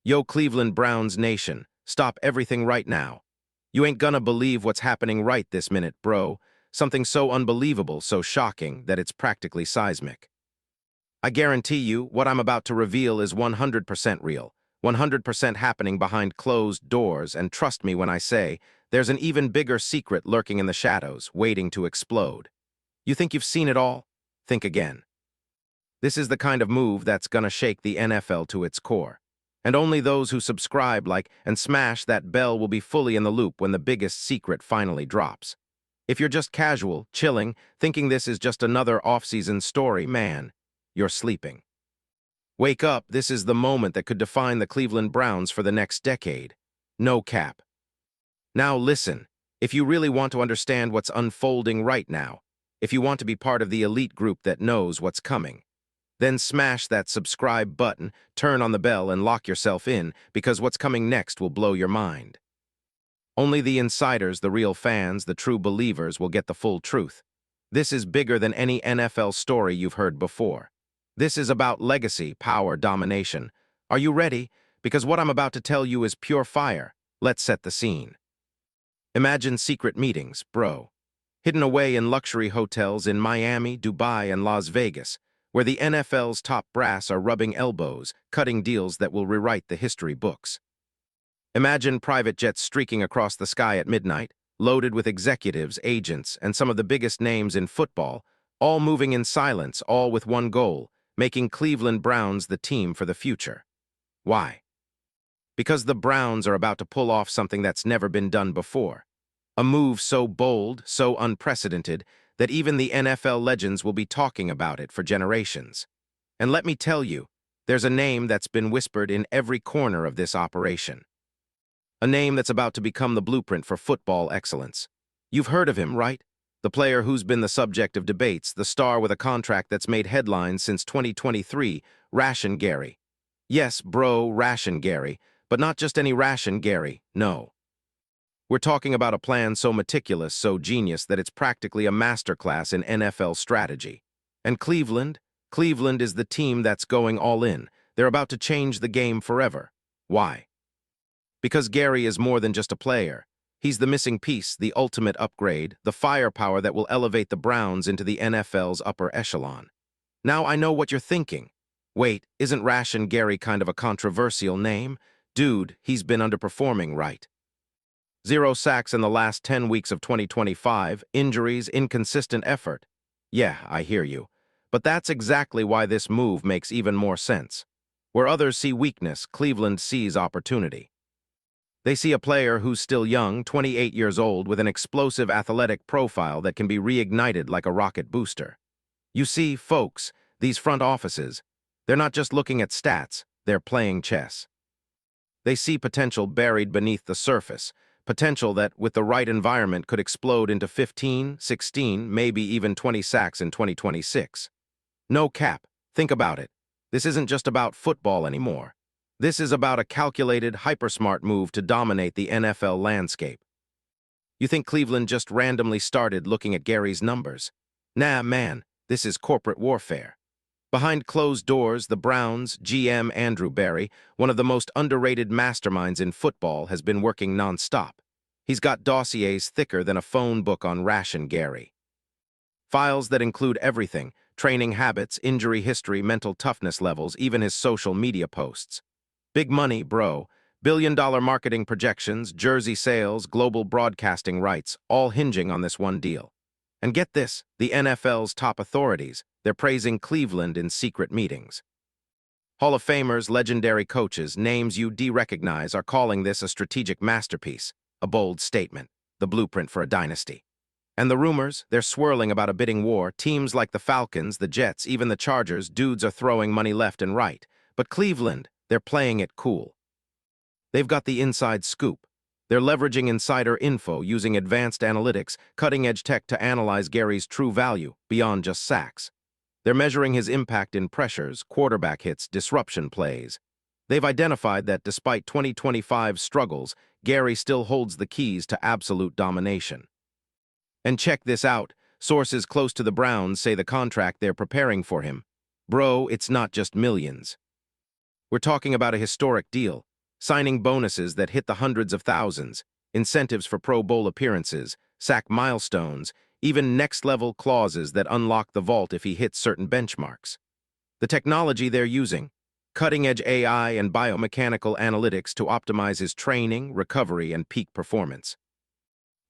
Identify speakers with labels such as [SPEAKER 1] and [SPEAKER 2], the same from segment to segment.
[SPEAKER 1] Yo, Cleveland Browns Nation, stop everything right now. You ain't gonna believe what's happening right this minute, bro. Something so unbelievable, so shocking, that it's practically seismic. I guarantee you, what I'm about to reveal is 100% real, 100% happening behind closed doors, and trust me when I say, there's an even bigger secret lurking in the shadows, waiting to explode. You think you've seen it all? Think again. This is the kind of move that's gonna shake the NFL to its core. And only those who subscribe, like, and smash that bell will be fully in the loop when the biggest secret finally drops. If you're just casual, chilling, thinking this is just another off-season story, man, you're sleeping. Wake up, this is the moment that could define the Cleveland Browns for the next decade. No cap. Now listen, if you really want to understand what's unfolding right now, if you want to be part of the elite group that knows what's coming, then smash that subscribe button, turn on the bell, and lock yourself in, because what's coming next will blow your mind. Only the insiders, the real fans, the true believers will get the full truth. This is bigger than any NFL story you've heard before. This is about legacy, power, domination. Are you ready? Because what I'm about to tell you is pure fire. Let's set the scene. Imagine secret meetings, bro. Hidden away in luxury hotels in Miami, Dubai, and Las Vegas, where the NFL's top brass are rubbing elbows, cutting deals that will rewrite the history books. Imagine private jets streaking across the sky at midnight, loaded with executives, agents, and some of the biggest names in football, all moving in silence, all with one goal, making Cleveland Browns the team for the future. Why? Because the Browns are about to pull off something that's never been done before. A move so bold, so unprecedented, that even the NFL legends will be talking about it for generations. And let me tell you, there's a name that's been whispered in every corner of this operation. A name that's about to become the blueprint for football excellence. You've heard of him, right? The player who's been the subject of debates, the star with a contract that's made headlines since 2023, Rashan Gary. Yes, bro, Rashan Gary, but not just any Rashan Gary, no. We're talking about a plan so meticulous, so genius, that it's practically a masterclass in NFL strategy. And Cleveland is the team that's going all in. They're about to change the game forever. Why? Because Gary is more than just a player. He's the missing piece, the ultimate upgrade, the firepower that will elevate the Browns into the NFL's upper echelon. Now I know what you're thinking. Wait, isn't Rashan Gary kind of a controversial name? Dude, he's been underperforming, right? 0 sacks in the last 10 weeks of 2025, injuries, inconsistent effort. Yeah, I hear you. But that's exactly why this move makes even more sense. Where others see weakness, Cleveland sees opportunity. They see a player who's still young, 28 years old, with an explosive athletic profile that can be reignited like a rocket booster. You see, folks, these front offices, they're not just looking at stats, they're playing chess. They see potential buried beneath the surface, potential that, with the right environment, could explode into 15, 16, maybe even 20 sacks in 2026. No cap. Think about it. This isn't just about football anymore. This is about a calculated, hypersmart move to dominate the NFL landscape. You think Cleveland just randomly started looking at Gary's numbers? Nah, man, this is corporate warfare. Behind closed doors, the Browns' GM Andrew Berry, one of the most underrated masterminds in football, has been working nonstop. He's got dossiers thicker than a phone book on Rashan Gary. Files that include everything: training habits, injury history, mental toughness levels, even his social media posts. Big money, bro. Billion-dollar marketing projections, jersey sales, global broadcasting rights, all hinging on this one deal. And get this, the NFL's top authorities, they're praising Cleveland in secret meetings. Hall of Famers, legendary coaches, names you de-recognize, are calling this a strategic masterpiece, a bold statement, the blueprint for a dynasty. And the rumors, they're swirling about a bidding war. Teams like the Falcons, the Jets, even the Chargers, dudes are throwing money left and right. But Cleveland, they're playing it cool. They've got the inside scoop. They're leveraging insider info, using advanced analytics, cutting-edge tech to analyze Gary's true value, beyond just sacks. They're measuring his impact in pressures, quarterback hits, disruption plays. They've identified that despite 2025's struggles, Gary still holds the keys to absolute domination. And check this out, sources close to the Browns say the contract they're preparing for him. Bro, it's not just millions. We're talking about a historic deal, signing bonuses that hit the hundreds of thousands, incentives for Pro Bowl appearances, sack milestones, even next-level clauses that unlock the vault if he hits certain benchmarks. The technology they're using, cutting-edge AI and biomechanical analytics to optimize his training, recovery, and peak performance.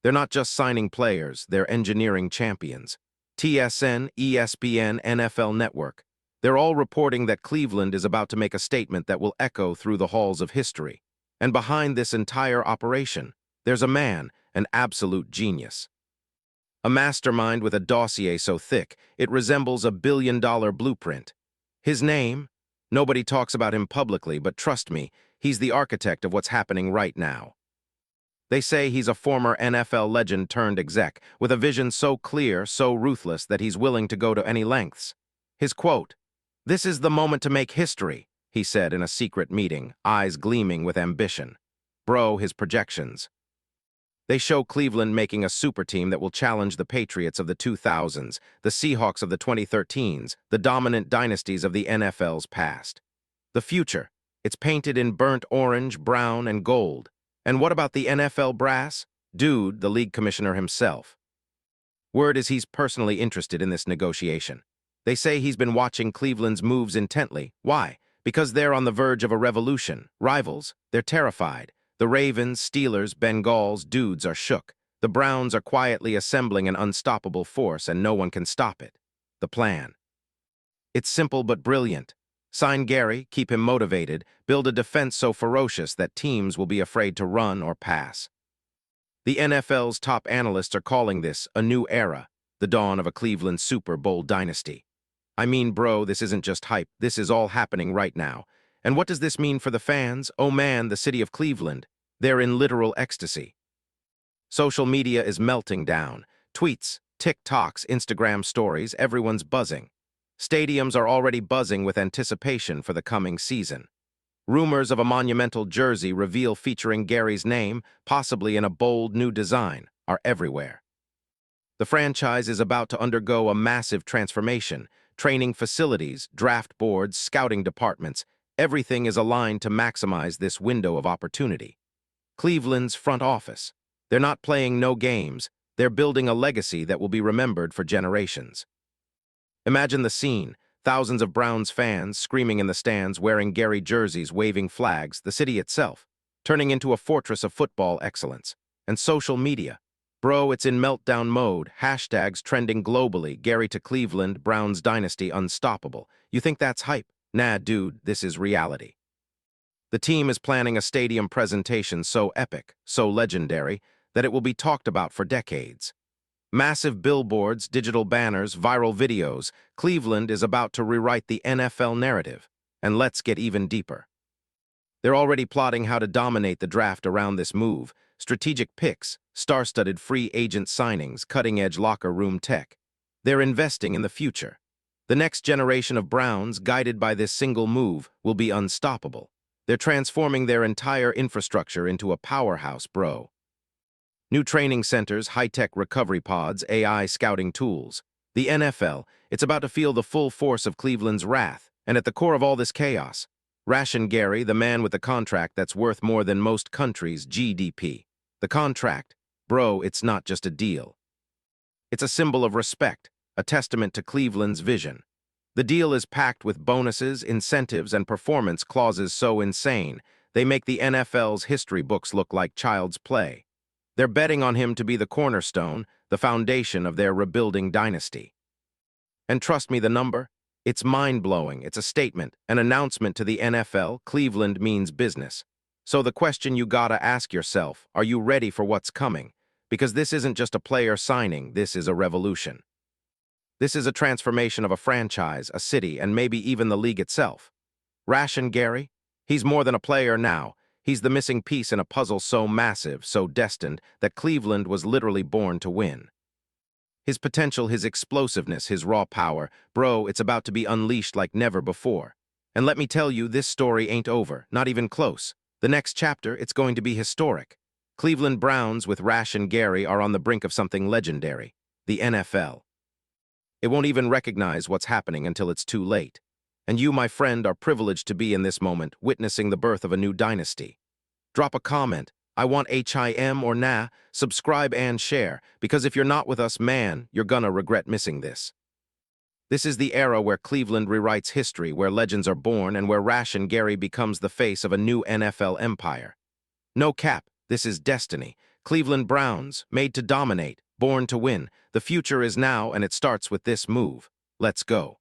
[SPEAKER 1] They're not just signing players, they're engineering champions. TSN, ESPN, NFL Network. They're all reporting that Cleveland is about to make a statement that will echo through the halls of history. And behind this entire operation, there's a man, an absolute genius. A mastermind with a dossier so thick, it resembles a billion-dollar blueprint. His name? Nobody talks about him publicly, but trust me, he's the architect of what's happening right now. They say he's a former NFL legend turned exec, with a vision so clear, so ruthless that he's willing to go to any lengths. His quote, "This is the moment to make history," he said in a secret meeting, eyes gleaming with ambition. Bro, his projections. They show Cleveland making a super team that will challenge the Patriots of the 2000s, the Seahawks of the 2013s, the dominant dynasties of the NFL's past. The future, it's painted in burnt orange, brown, and gold. And what about the NFL brass? Dude, the league commissioner himself. Word is he's personally interested in this negotiation. They say he's been watching Cleveland's moves intently. Why? Because they're on the verge of a revolution. Rivals, they're terrified. The Ravens, Steelers, Bengals, dudes are shook. The Browns are quietly assembling an unstoppable force and no one can stop it. The plan. It's simple but brilliant. Sign Gary, keep him motivated, build a defense so ferocious that teams will be afraid to run or pass. The NFL's top analysts are calling this a new era, the dawn of a Cleveland Super Bowl dynasty. I mean, bro, this isn't just hype, this is all happening right now. And what does this mean for the fans? Oh man, the city of Cleveland. They're in literal ecstasy. Social media is melting down. Tweets, TikToks, Instagram stories, everyone's buzzing. Stadiums are already buzzing with anticipation for the coming season. Rumors of a monumental jersey reveal featuring Gary's name, possibly in a bold new design, are everywhere. The franchise is about to undergo a massive transformation. Training facilities, draft boards, scouting departments, everything is aligned to maximize this window of opportunity. Cleveland's front office. They're not playing no games, they're building a legacy that will be remembered for generations. Imagine the scene, thousands of Browns fans screaming in the stands, wearing Gary jerseys, waving flags, the city itself, turning into a fortress of football excellence. And social media. Bro, it's in meltdown mode, hashtags trending globally, Gary to Cleveland, Browns dynasty unstoppable. You think that's hype? Nah, dude, this is reality. The team is planning a stadium presentation so epic, so legendary, that it will be talked about for decades. Massive billboards, digital banners, viral videos, Cleveland is about to rewrite the NFL narrative. And let's get even deeper. They're already plotting how to dominate the draft around this move. Strategic picks, star-studded free agent signings, cutting-edge locker room tech. They're investing in the future. The next generation of Browns, guided by this single move, will be unstoppable. They're transforming their entire infrastructure into a powerhouse, bro. New training centers, high-tech recovery pods, AI scouting tools. The NFL, it's about to feel the full force of Cleveland's wrath, and at the core of all this chaos, Rashan Gary, the man with the contract that's worth more than most countries' GDP. The contract, bro, it's not just a deal. It's a symbol of respect, a testament to Cleveland's vision. The deal is packed with bonuses, incentives, and performance clauses so insane, they make the NFL's history books look like child's play. They're betting on him to be the cornerstone, the foundation of their rebuilding dynasty. And trust me, the number? It's mind-blowing. It's a statement, an announcement to the NFL. Cleveland means business. So the question you gotta ask yourself, are you ready for what's coming? Because this isn't just a player signing, this is a revolution. This is a transformation of a franchise, a city, and maybe even the league itself. Rashan Gary? He's more than a player now. He's the missing piece in a puzzle so massive, so destined, that Cleveland was literally born to win. His potential, his explosiveness, his raw power, bro, it's about to be unleashed like never before. And let me tell you, this story ain't over, not even close. The next chapter, it's going to be historic. Cleveland Browns with Rashan Gary are on the brink of something legendary, the NFL. It won't even recognize what's happening until it's too late. And you, my friend, are privileged to be in this moment, witnessing the birth of a new dynasty. Drop a comment. I want HIM or nah. Subscribe and share, because if you're not with us, man, you're gonna regret missing this. This is the era where Cleveland rewrites history, where legends are born, and where Rashan Gary becomes the face of a new NFL empire. No cap, this is destiny. Cleveland Browns, made to dominate, born to win. The future is now, and it starts with this move. Let's go.